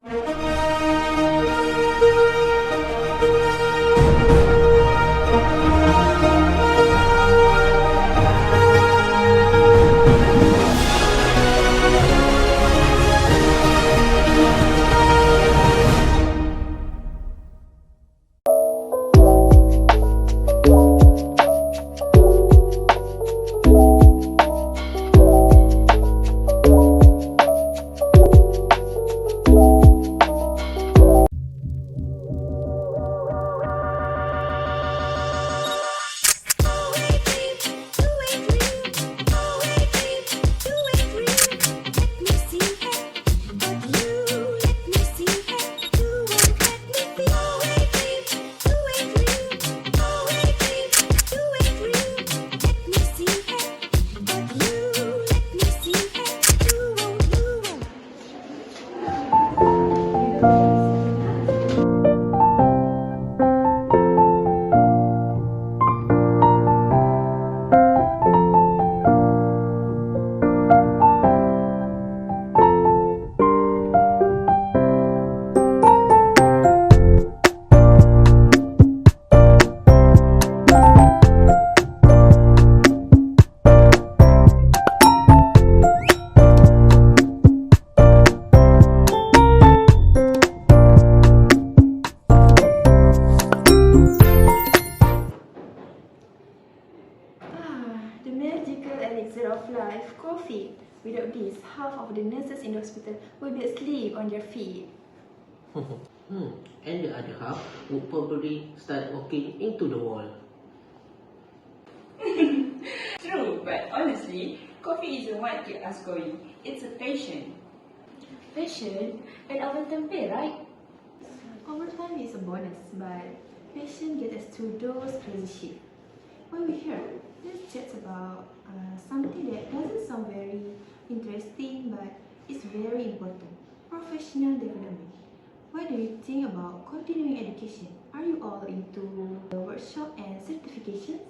The magical elixir of life, coffee. Without this, half of the nurses in the hospital will be asleep on their feet. And the other half would probably start walking into the wall. True, but honestly, coffee isn't what keeps us going. It's a passion. Passion and overtime pay, right? Overtime is a bonus, but passion gets us through those crazy shifts. When we hear, let's chat about something that doesn't sound very interesting, but it's very important. Professional development. What do you think about continuing education? Are you all into workshop and certifications?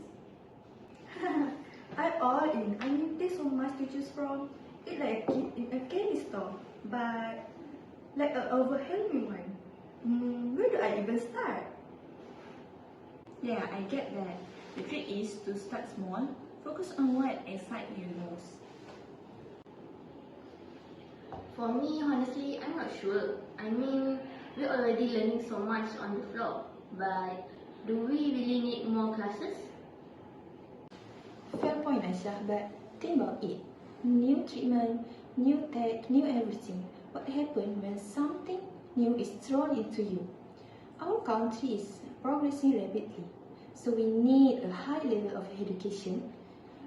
I'm all in. I mean, there's so much to choose from. It's like a kid in a candy store, but like an overwhelming one. Where do I even start? Yeah, I get that. The trick is to start small, focus on what excites you most. For me, honestly, I'm not sure. I mean, we're already learning so much on the floor, but do we really need more classes? Fair point, Aisyah, but think about it. New treatment, new tech, new everything. What happens when something new is thrown into you? Our country is progressing rapidly, so we need a high level of education,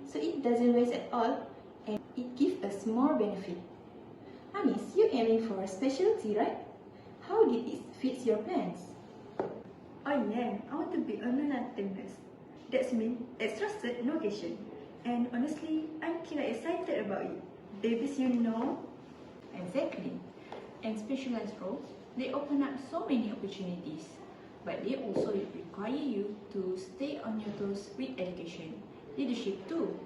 so it doesn't waste at all and it gives us more benefit. Anis, you're aiming for a specialty, right? How did it fit your plans? Oh yeah, I want to be a neonatal nurse. That means extra cert, no occasion. And honestly, I'm kinda excited about it. Babies, you know. Exactly. And specialized roles, they open up so many opportunities, but they also require you to stay on your toes with education, leadership too.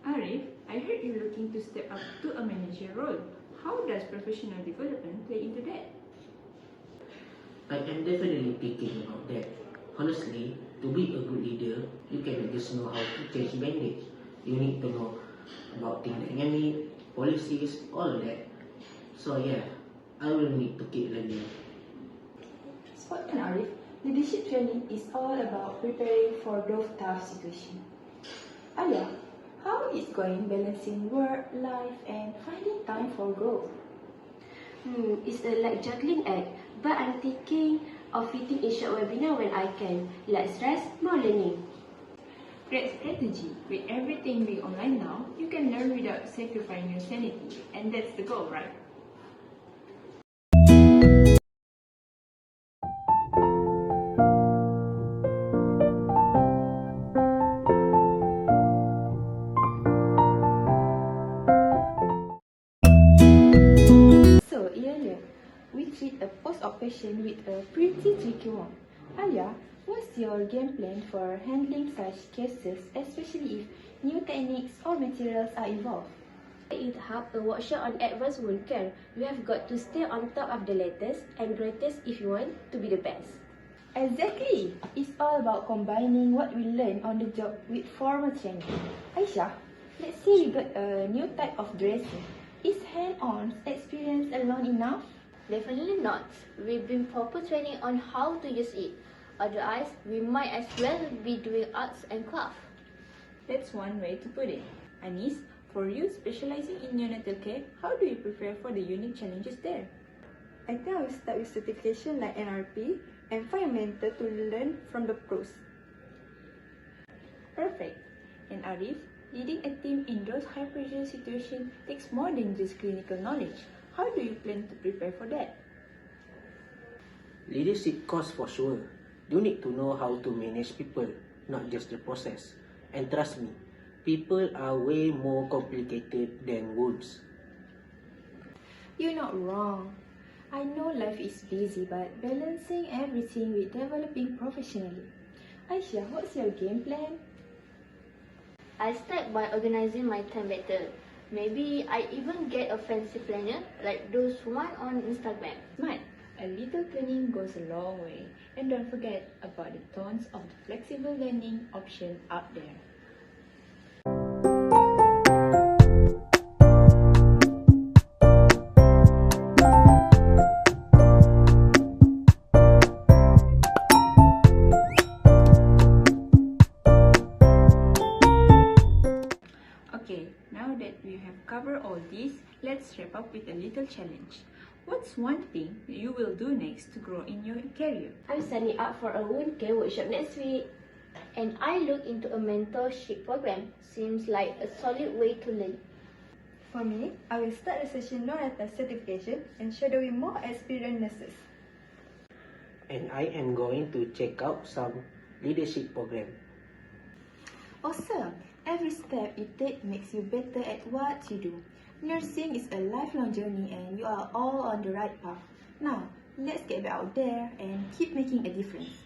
Arif, I heard you're looking to step up to a manager role. How does professional development play into that? I am definitely thinking about that. Honestly, to be a good leader, you cannot just know how to change bandage. You need to know about team dynamic, policies, all that. So yeah, I will need to keep learning. Spot on, Arif. Leadership training is all about preparing for those tough situations. Alia, how is going balancing work, life, and finding time for growth? It's like juggling act, but I'm thinking of fitting a short webinar when I can. Less stress, more learning. Great strategy. With everything being online now, you can learn without sacrificing your sanity, and that's the goal, right? So, earlier, we treat a post-op patient with a pretty tricky one. Alia, what's your game plan for handling such cases, especially if new techniques or materials are involved? It held a workshop on advanced wound care. You have got to stay on top of the latest and greatest if you want to be the best. Exactly! It's all about combining what we learn on the job with formal training. Aisha, let's say we got a new type of dressing. Is hand-on experience alone enough? Definitely not. We've been proper training on how to use it. Otherwise, we might as well be doing arts and craft. That's one way to put it. Anis, for you specializing in neonatal care, how do you prepare for the unique challenges there? I think I will start with certification like NRP and find a mentor to learn from the pros. Perfect. And Arif, leading a team in those high-pressure situations takes more than just clinical knowledge. How do you plan to prepare for that? Leadership course for sure. You need to know how to manage people, not just the process. And trust me, people are way more complicated than wounds. You're not wrong. I know life is busy, but balancing everything with developing professionally. Aisha, what's your game plan? I start by organizing my time better. Maybe I even get a fancy planner like those one on Instagram. Smart. A little planning goes a long way. And don't forget about the tons of the flexible learning option out there. Okay, now that we have covered all this, let's wrap up with a little challenge. What's one thing that you will do next to grow in your career? I'm signing up for a wound care workshop next week. And I look into a mentorship program. Seems like a solid way to learn. For me, I will start researching neonatal certification and shadowing more experienced nurses. And I am going to check out some leadership program. Awesome! Every step you take makes you better at what you do. Nursing is a lifelong journey and you are all on the right path. Now, let's get back out there and keep making a difference.